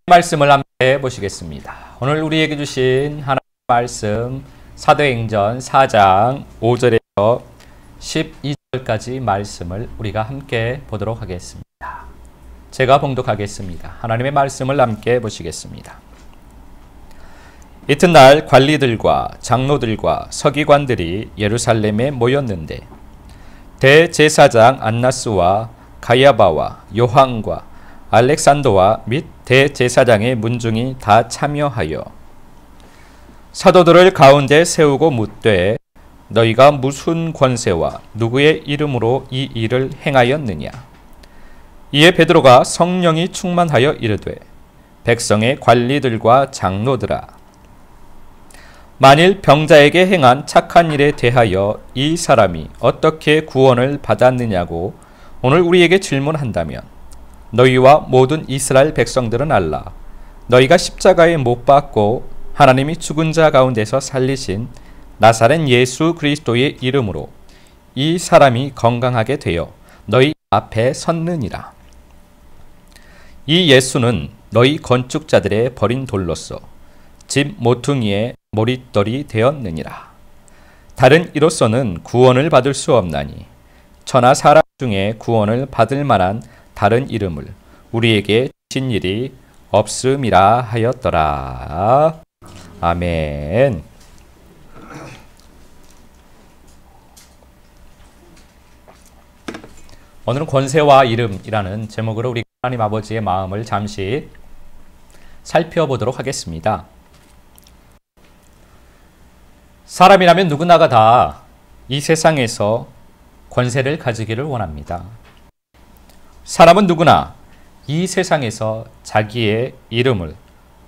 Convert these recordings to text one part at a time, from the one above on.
말씀을 함께 보시겠습니다. 오늘 우리에게 주신 하나님의 말씀 사도행전 4장 5절에서 12절까지 말씀을 우리가 함께 보도록 하겠습니다. 제가 봉독하겠습니다. 하나님의 말씀을 함께 보시겠습니다. 이튿날 관리들과 장로들과 서기관들이 예루살렘에 모였는데 대제사장 안나스와 가야바와 요한과 알렉산더와 및 대제사장의 문중이 다 참여하여 사도들을 가운데 세우고 묻되 너희가 무슨 권세와 누구의 이름으로 이 일을 행하였느냐. 이에 베드로가 성령이 충만하여 이르되 백성의 관리들과 장로들아, 만일 병자에게 행한 착한 일에 대하여 이 사람이 어떻게 구원을 받았느냐고 오늘 우리에게 질문한다면 너희와 모든 이스라엘 백성들은 알라. 너희가 십자가에 못 박고 하나님이 죽은 자 가운데서 살리신 나사렛 예수 그리스도의 이름으로 이 사람이 건강하게 되어 너희 앞에 섰느니라. 이 예수는 너희 건축자들의 버린 돌로서 집 모퉁이에 모릿돌이 되었느니라. 다른 이로서는 구원을 받을 수 없나니 천하 사람 중에 구원을 받을 만한 다른 이름을 우리에게 주신 일이 없음이라 하였더라. 아멘. 오늘은 권세와 이름이라는 제목으로 우리 하나님 아버지의 마음을 잠시 살펴보도록 하겠습니다. 사람이라면 누구나가 다 이 세상에서 권세를 가지기를 원합니다. 사람은 누구나 이 세상에서 자기의 이름을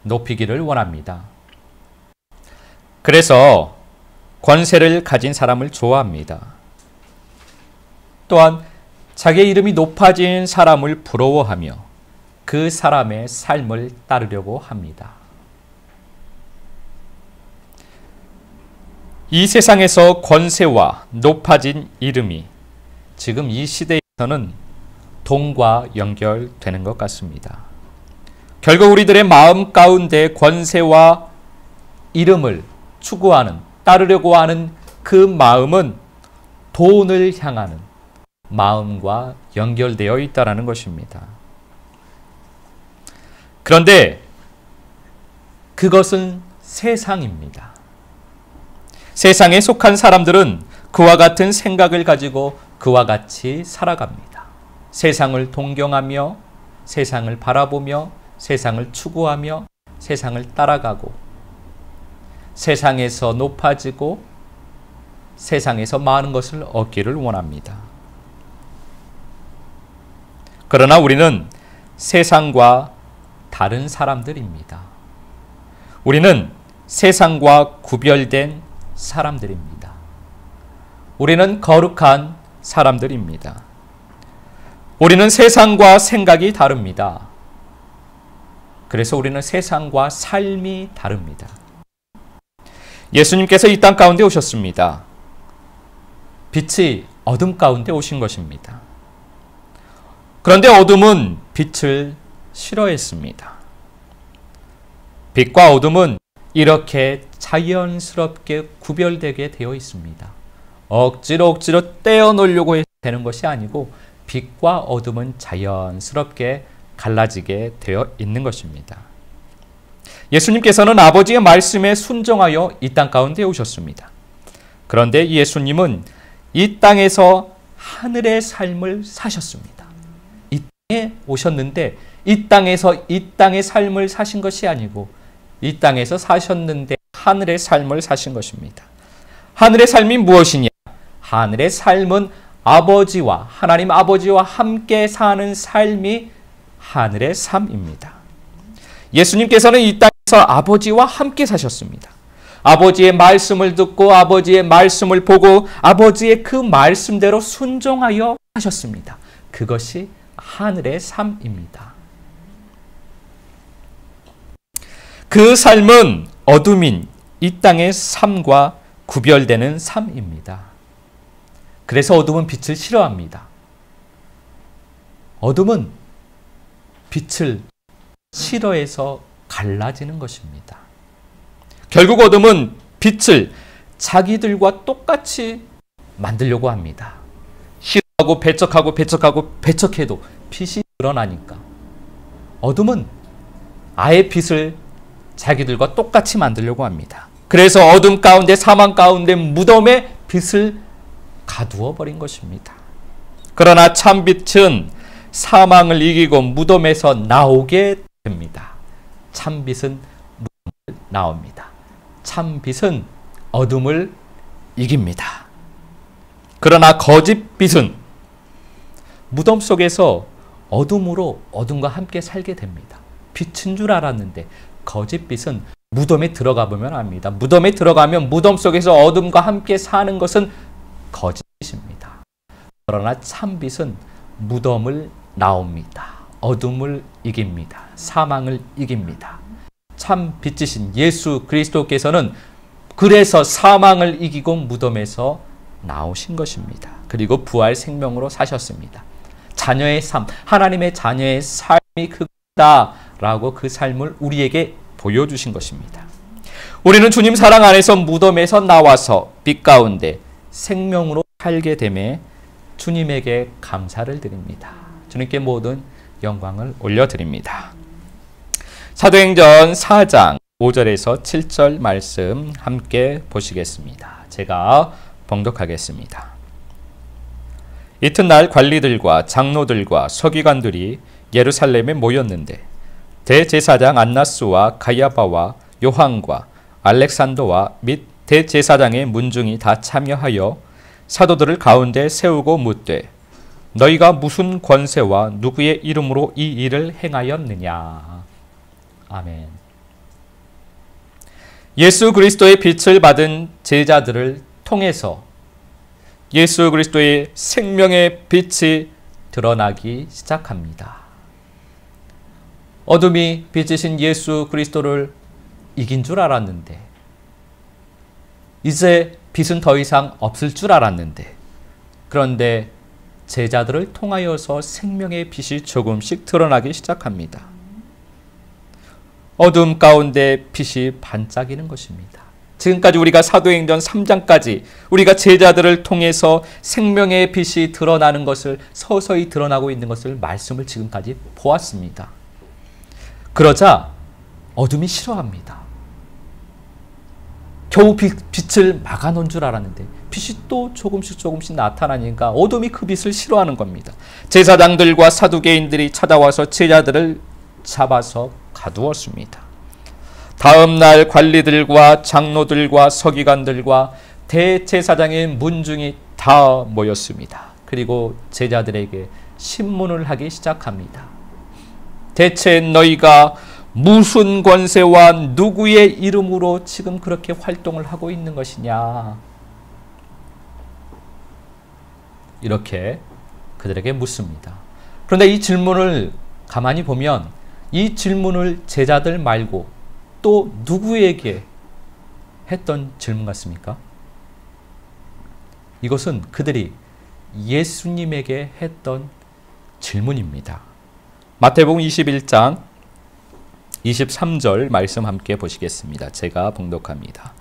높이기를 원합니다. 그래서 권세를 가진 사람을 좋아합니다. 또한 자기의 이름이 높아진 사람을 부러워하며 그 사람의 삶을 따르려고 합니다. 이 세상에서 권세와 높아진 이름이 지금 이 시대에서는 돈과 연결되는 것 같습니다. 결국 우리들의 마음 가운데 권세와 이름을 추구하는, 따르려고 하는 그 마음은 돈을 향하는 마음과 연결되어 있다는 것입니다. 그런데 그것은 세상입니다. 세상에 속한 사람들은 그와 같은 생각을 가지고 그와 같이 살아갑니다. 세상을 동경하며 세상을 바라보며 세상을 추구하며 세상을 따라가고 세상에서 높아지고 세상에서 많은 것을 얻기를 원합니다. 그러나 우리는 세상과 다른 사람들입니다. 우리는 세상과 구별된 사람들입니다. 우리는 거룩한 사람들입니다. 우리는 세상과 생각이 다릅니다. 그래서 우리는 세상과 삶이 다릅니다. 예수님께서 이 땅 가운데 오셨습니다. 빛이 어둠 가운데 오신 것입니다. 그런데 어둠은 빛을 싫어했습니다. 빛과 어둠은 이렇게 자연스럽게 구별되게 되어 있습니다. 억지로 떼어놓으려고 되는 것이 아니고 빛과 어둠은 자연스럽게 갈라지게 되어 있는 것입니다. 예수님께서는 아버지의 말씀에 순종하여 이 땅 가운데 오셨습니다. 그런데 예수님은 이 땅에서 하늘의 삶을 사셨습니다. 이 땅에 오셨는데 이 땅에서 이 땅의 삶을 사신 것이 아니고 이 땅에서 사셨는데 하늘의 삶을 사신 것입니다. 하늘의 삶이 무엇이냐? 하늘의 삶은 아버지와 하나님 아버지와 함께 사는 삶이 하늘의 삶입니다. 예수님께서는 이 땅에서 아버지와 함께 사셨습니다. 아버지의 말씀을 듣고 아버지의 말씀을 보고 아버지의 그 말씀대로 순종하여 하셨습니다. 그것이 하늘의 삶입니다. 그 삶은 어둠인 이 땅의 삶과 구별되는 삶입니다. 그래서 어둠은 빛을 싫어합니다. 어둠은 빛을 싫어해서 갈라지는 것입니다. 결국 어둠은 빛을 자기들과 똑같이 만들려고 합니다. 싫어하고 배척해도 빛이 드러나니까 어둠은 아예 빛을 자기들과 똑같이 만들려고 합니다. 그래서 어둠 가운데, 사망 가운데, 무덤에 빛을 가두어 버린 것입니다. 그러나 참빛은 사망을 이기고 무덤에서 나오게 됩니다. 참빛은 무덤을 나옵니다. 참빛은 어둠을 이깁니다. 그러나 거짓빛은 무덤 속에서 어둠과 함께 살게 됩니다. 빛인 줄 알았는데 거짓빛은 무덤에 들어가 보면 압니다. 무덤에 들어가면 무덤 속에서 어둠과 함께 사는 것은 거짓빛입니다. 그러나 참빛은 무덤을 나옵니다. 어둠을 이깁니다. 사망을 이깁니다. 참 빛이신 예수 그리스도께서는 그래서 사망을 이기고 무덤에서 나오신 것입니다. 그리고 부활 생명으로 사셨습니다. 자녀의 삶, 하나님의 자녀의 삶이 그거다라고 그 삶을 우리에게 보여주신 것입니다. 우리는 주님 사랑 안에서 무덤에서 나와서 빛 가운데 생명으로 살게 됨에 주님에게 감사를 드립니다. 주님께 모든 영광을 올려드립니다. 사도행전 4장 5절에서 7절 말씀 함께 보시겠습니다. 제가 봉독하겠습니다. 이튿날 관리들과 장로들과 서기관들이 예루살렘에 모였는데 대제사장 안나스와 가야바와 요한과 알렉산더와 및 대제사장의 문중이 다 참여하여 사도들을 가운데 세우고 묻되 너희가 무슨 권세와 누구의 이름으로 이 일을 행하였느냐. 아멘. 예수 그리스도의 빛을 받은 제자들을 통해서 예수 그리스도의 생명의 빛이 드러나기 시작합니다. 어둠이 빛이신 예수 그리스도를 이긴 줄 알았는데 이제 빛은 더 이상 없을 줄 알았는데 그런데 제자들을 통하여서 생명의 빛이 조금씩 드러나기 시작합니다. 어둠 가운데 빛이 반짝이는 것입니다. 지금까지 우리가 사도행전 3장까지 우리가 제자들을 통해서 생명의 빛이 드러나는 것을 서서히 드러나고 있는 것을 말씀을 지금까지 보았습니다. 그러자 어둠이 싫어합니다. 겨우 빛을 막아놓은 줄 알았는데 빛이 또 조금씩 나타나니까 어둠이 그 빛을 싫어하는 겁니다. 제사장들과 사두개인들이 찾아와서 제자들을 잡아서 가두었습니다. 다음 날 관리들과 장로들과 서기관들과 대제사장의 문중이 다 모였습니다. 그리고 제자들에게 신문을 하기 시작합니다. 대체 너희가 무슨 권세와 누구의 이름으로 지금 그렇게 활동을 하고 있는 것이냐? 이렇게 그들에게 묻습니다. 그런데 이 질문을 가만히 보면 이 질문을 제자들 말고 또 누구에게 했던 질문 같습니까? 이것은 그들이 예수님에게 했던 질문입니다. 마태복음 21장 23절 말씀 함께 보시겠습니다. 제가 봉독합니다.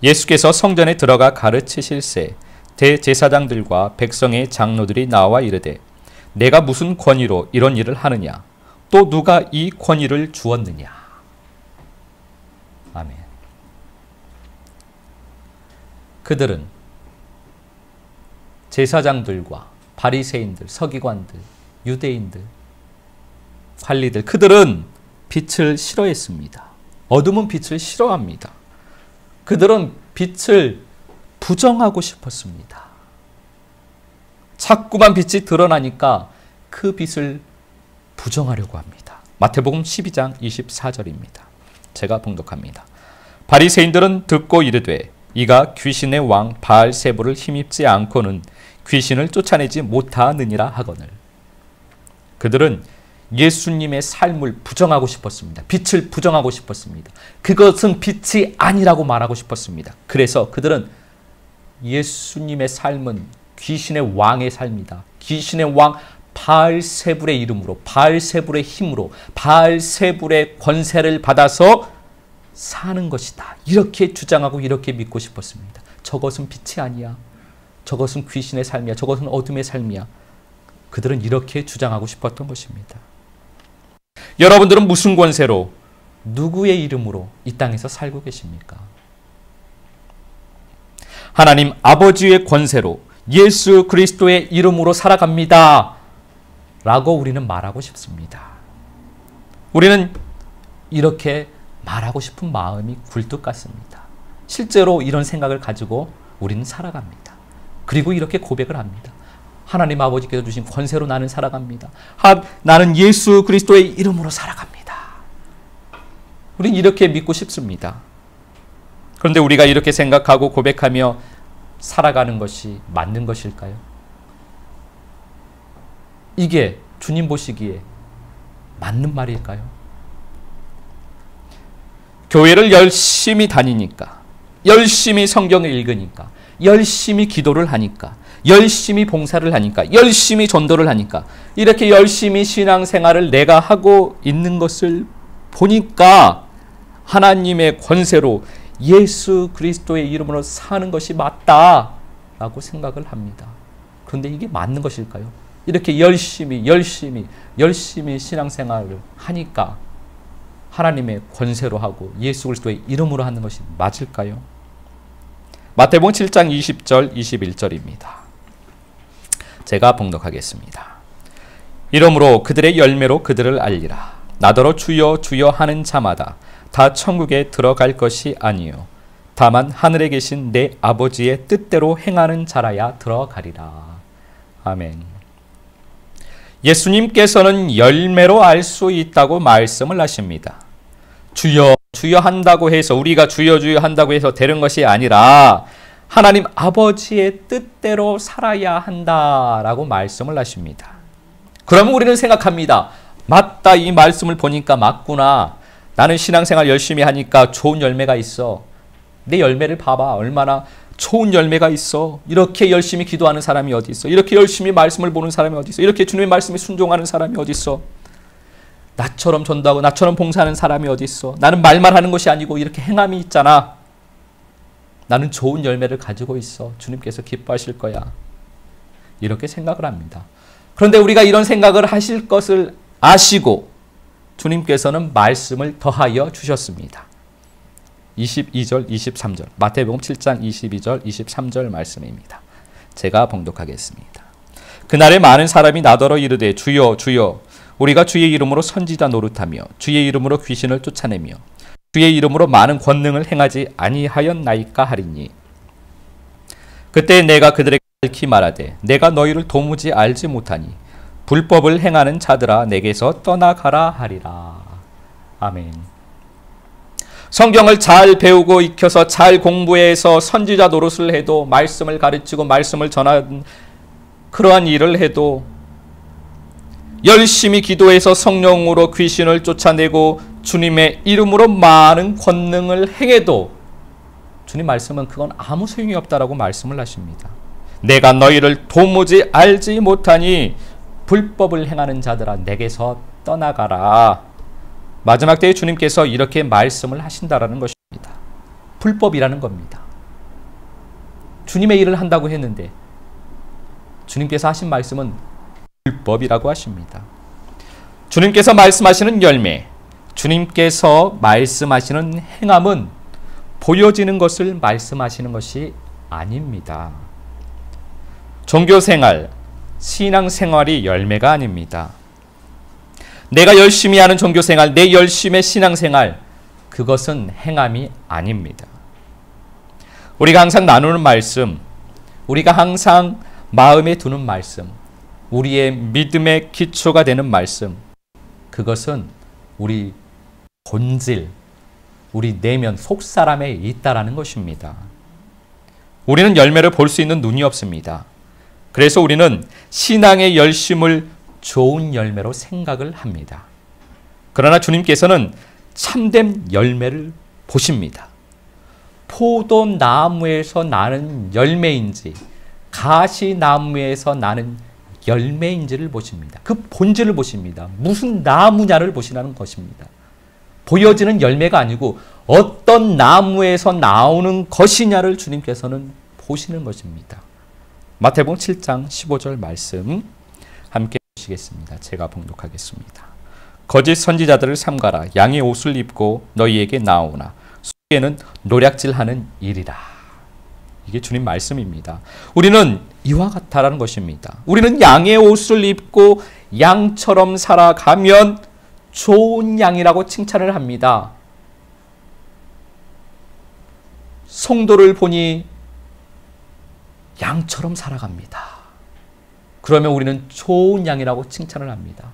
예수께서 성전에 들어가 가르치실새 대제사장들과 백성의 장로들이 나와 이르되 내가 무슨 권위로 이런 일을 하느냐? 또 누가 이 권위를 주었느냐? 아멘. 그들은 제사장들과 바리새인들, 서기관들, 유대인들, 관리들, 그들은 빛을 싫어했습니다. 어둠은 빛을 싫어합니다. 그들은 빛을 부정하고 싶었습니다. 자꾸만 빛이 드러나니까 그 빛을 부정하려고 합니다. 마태복음 12장 24절입니다. 제가 봉독합니다. 바리새인들은 듣고 이르되 이가 귀신의 왕 바알세불을 힘입지 않고는 귀신을 쫓아내지 못하느니라 하거늘. 그들은 예수님의 삶을 부정하고 싶었습니다. 빛을 부정하고 싶었습니다. 그것은 빛이 아니라고 말하고 싶었습니다. 그래서 그들은 예수님의 삶은 귀신의 왕의 삶이다. 귀신의 왕 바알세불의 이름으로, 바알세불의 힘으로, 바알세불의 권세를 받아서 사는 것이다. 이렇게 주장하고 이렇게 믿고 싶었습니다. 저것은 빛이 아니야. 저것은 귀신의 삶이야. 저것은 어둠의 삶이야. 그들은 이렇게 주장하고 싶었던 것입니다. 여러분들은 무슨 권세로, 누구의 이름으로 이 땅에서 살고 계십니까? 하나님 아버지의 권세로, 예수 그리스도의 이름으로 살아갑니다 라고 우리는 말하고 싶습니다. 우리는 이렇게 말하고 싶은 마음이 굴뚝 같습니다. 실제로 이런 생각을 가지고 우리는 살아갑니다. 그리고 이렇게 고백을 합니다. 하나님 아버지께서 주신 권세로 나는 살아갑니다. 나는 예수 그리스도의 이름으로 살아갑니다. 우리는 이렇게 믿고 싶습니다. 그런데 우리가 이렇게 생각하고 고백하며 살아가는 것이 맞는 것일까요? 이게 주님 보시기에 맞는 말일까요? 교회를 열심히 다니니까, 열심히 성경을 읽으니까, 열심히 기도를 하니까, 열심히 봉사를 하니까, 열심히 전도를 하니까, 이렇게 열심히 신앙생활을 내가 하고 있는 것을 보니까 하나님의 권세로 예수 그리스도의 이름으로 사는 것이 맞다라고 생각을 합니다. 그런데 이게 맞는 것일까요? 이렇게 열심히 신앙생활을 하니까 하나님의 권세로 하고 예수 그리스도의 이름으로 하는 것이 맞을까요? 마태복음 7장 20절 21절입니다. 제가 봉독하겠습니다. 이러므로 그들의 열매로 그들을 알리라. 나더러 주여 주여 하는 자마다 다 천국에 들어갈 것이 아니요 다만 하늘에 계신 내 아버지의 뜻대로 행하는 자라야 들어가리라. 아멘. 예수님께서는 열매로 알 수 있다고 말씀을 하십니다. 주여 주여 한다고 해서, 우리가 주여 주여 한다고 해서 되는 것이 아니라 하나님 아버지의 뜻대로 살아야 한다라고 말씀을 하십니다. 그러면 우리는 생각합니다. 맞다, 이 말씀을 보니까 맞구나. 나는 신앙생활 열심히 하니까 좋은 열매가 있어. 내 열매를 봐봐. 얼마나 좋은 열매가 있어. 이렇게 열심히 기도하는 사람이 어디 있어. 이렇게 열심히 말씀을 보는 사람이 어디 있어. 이렇게 주님의 말씀에 순종하는 사람이 어디 있어. 나처럼 전도하고 나처럼 봉사하는 사람이 어디 있어. 나는 말만 하는 것이 아니고 이렇게 행함이 있잖아. 나는 좋은 열매를 가지고 있어. 주님께서 기뻐하실 거야. 이렇게 생각을 합니다. 그런데 우리가 이런 생각을 하실 것을 아시고 주님께서는 말씀을 더하여 주셨습니다. 22절, 23절, 마태복음 7장 22절, 23절 말씀입니다. 제가 봉독하겠습니다. 그날에 많은 사람이 나더러 이르되 주여 주여 우리가 주의 이름으로 선지자 노릇하며 주의 이름으로 귀신을 쫓아내며 주의 이름으로 많은 권능을 행하지 아니하였나이까 하리니 그때 내가 그들에게 밝히 말하되 내가 너희를 도무지 알지 못하니 불법을 행하는 자들아 내게서 떠나가라 하리라. 아멘. 성경을 잘 배우고 익혀서 잘 공부해서 선지자 노릇을 해도, 말씀을 가르치고 말씀을 전하는 그러한 일을 해도, 열심히 기도해서 성령으로 귀신을 쫓아내고 주님의 이름으로 많은 권능을 행해도 주님 말씀은 그건 아무 소용이 없다라고 말씀을 하십니다. 내가 너희를 도무지 알지 못하니 불법을 행하는 자들아 내게서 떠나가라. 마지막 때에 주님께서 이렇게 말씀을 하신다라는 것입니다. 불법이라는 겁니다. 주님의 일을 한다고 했는데 주님께서 하신 말씀은 불법이라고 하십니다. 주님께서 말씀하시는 열매, 주님께서 말씀하시는 행함은 보여지는 것을 말씀하시는 것이 아닙니다. 종교생활, 신앙생활이 열매가 아닙니다. 내가 열심히 하는 종교생활, 내 열심의 신앙생활, 그것은 행함이 아닙니다. 우리가 항상 나누는 말씀, 우리가 항상 마음에 두는 말씀, 우리의 믿음의 기초가 되는 말씀, 그것은 우리 본질, 우리 내면 속사람에 있다라는 것입니다. 우리는 열매를 볼 수 있는 눈이 없습니다. 그래서 우리는 신앙의 열심을 좋은 열매로 생각을 합니다. 그러나 주님께서는 참된 열매를 보십니다. 포도나무에서 나는 열매인지 가시나무에서 나는 열매인지를 보십니다. 그 본질을 보십니다. 무슨 나무냐를 보시라는 것입니다. 보여지는 열매가 아니고 어떤 나무에서 나오는 것이냐를 주님께서는 보시는 것입니다. 마태복음 7장 15절 말씀 함께 보시겠습니다. 제가 봉독하겠습니다. 거짓 선지자들을 삼가라. 양의 옷을 입고 너희에게 나오나 속에는 노략질하는 일이라. 이게 주님 말씀입니다. 우리는 이와 같다라는 것입니다. 우리는 양의 옷을 입고 양처럼 살아가면 좋은 양이라고 칭찬을 합니다. 성도를 보니 양처럼 살아갑니다. 그러면 우리는 좋은 양이라고 칭찬을 합니다.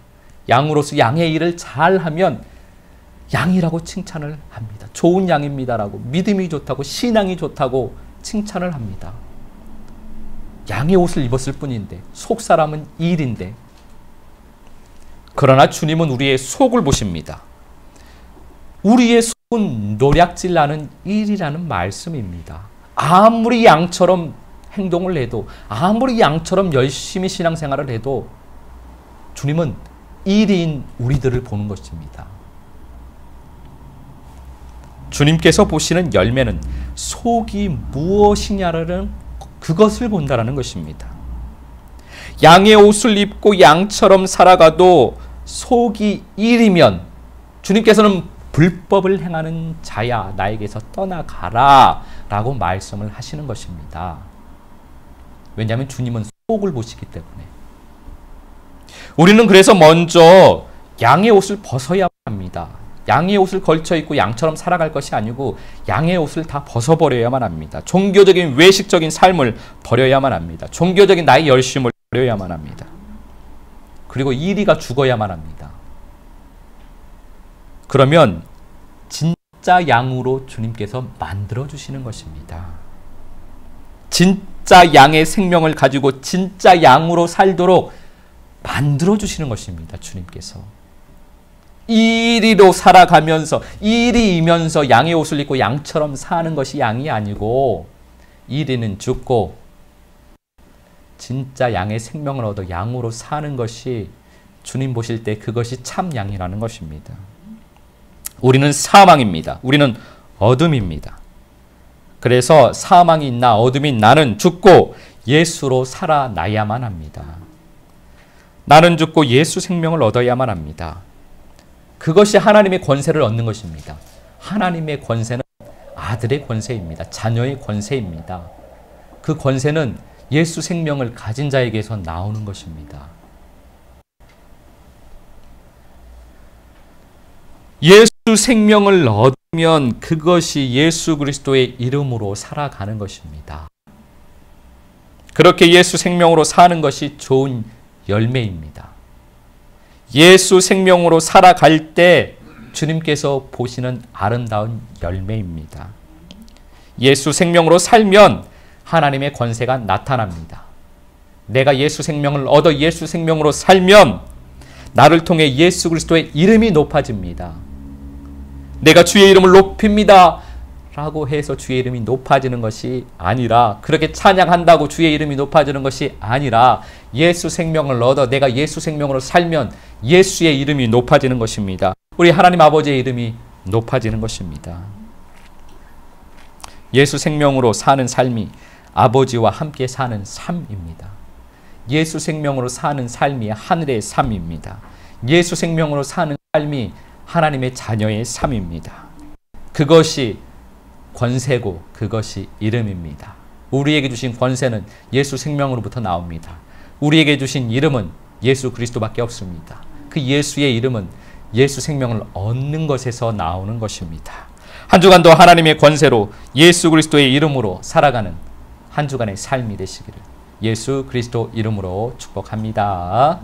양으로서 양의 일을 잘하면 양이라고 칭찬을 합니다. 좋은 양입니다라고, 믿음이 좋다고, 신앙이 좋다고 칭찬을 합니다. 양의 옷을 입었을 뿐인데, 속 사람은 일인데. 그러나 주님은 우리의 속을 보십니다. 우리의 속은 노략질 나는 일이라는 말씀입니다. 아무리 양처럼 행동을 해도, 아무리 양처럼 열심히 신앙생활을 해도 주님은 일인 우리들을 보는 것입니다. 주님께서 보시는 열매는 속이 무엇이냐라는 그것을 본다라는 것입니다. 양의 옷을 입고 양처럼 살아가도 속이 일이면 주님께서는 불법을 행하는 자야 나에게서 떠나가라 라고 말씀을 하시는 것입니다. 왜냐하면 주님은 속을 보시기 때문에. 우리는 그래서 먼저 양의 옷을 벗어야 합니다. 양의 옷을 걸쳐 입고 양처럼 살아갈 것이 아니고 양의 옷을 다 벗어버려야만 합니다. 종교적인 외식적인 삶을 버려야만 합니다. 종교적인 나의 열심을 버려야만 합니다. 그리고 이리가 죽어야만 합니다. 그러면 진짜 양으로 주님께서 만들어주시는 것입니다. 진짜 양의 생명을 가지고 진짜 양으로 살도록 만들어주시는 것입니다. 주님께서. 이리로 살아가면서 이리이면서 양의 옷을 입고 양처럼 사는 것이 양이 아니고 이리는 죽고 진짜 양의 생명을 얻어 양으로 사는 것이 주님 보실 때 그것이 참 양이라는 것입니다. 우리는 사망입니다. 우리는 어둠입니다. 그래서 사망이 있나 어둠이 나는 죽고 예수로 살아나야만 합니다. 나는 죽고 예수 생명을 얻어야만 합니다. 그것이 하나님의 권세를 얻는 것입니다. 하나님의 권세는 아들의 권세입니다. 자녀의 권세입니다. 그 권세는 예수 생명을 가진 자에게서 나오는 것입니다. 예수 생명을 얻으면 그것이 예수 그리스도의 이름으로 살아가는 것입니다. 그렇게 예수 생명으로 사는 것이 좋은 열매입니다. 예수 생명으로 살아갈 때 주님께서 보시는 아름다운 열매입니다. 예수 생명으로 살면 하나님의 권세가 나타납니다. 내가 예수 생명을 얻어 예수 생명으로 살면 나를 통해 예수 그리스도의 이름이 높아집니다. 내가 주의 이름을 높입니다 라고 해서 주의 이름이 높아지는 것이 아니라, 그렇게 찬양한다고 주의 이름이 높아지는 것이 아니라 예수 생명을 얻어 내가 예수 생명으로 살면 예수의 이름이 높아지는 것입니다. 우리 하나님 아버지의 이름이 높아지는 것입니다. 예수 생명으로 사는 삶이 아버지와 함께 사는 삶입니다. 예수 생명으로 사는 삶이 하늘의 삶입니다. 예수 생명으로 사는 삶이 하나님의 자녀의 삶입니다. 그것이 권세고 그것이 이름입니다. 우리에게 주신 권세는 예수 생명으로부터 나옵니다. 우리에게 주신 이름은 예수 그리스도밖에 없습니다. 그 예수의 이름은 예수 생명을 얻는 것에서 나오는 것입니다. 한 주간도 하나님의 권세로 예수 그리스도의 이름으로 살아가는 한 주간의 삶이 되시기를 예수 그리스도 이름으로 축복합니다.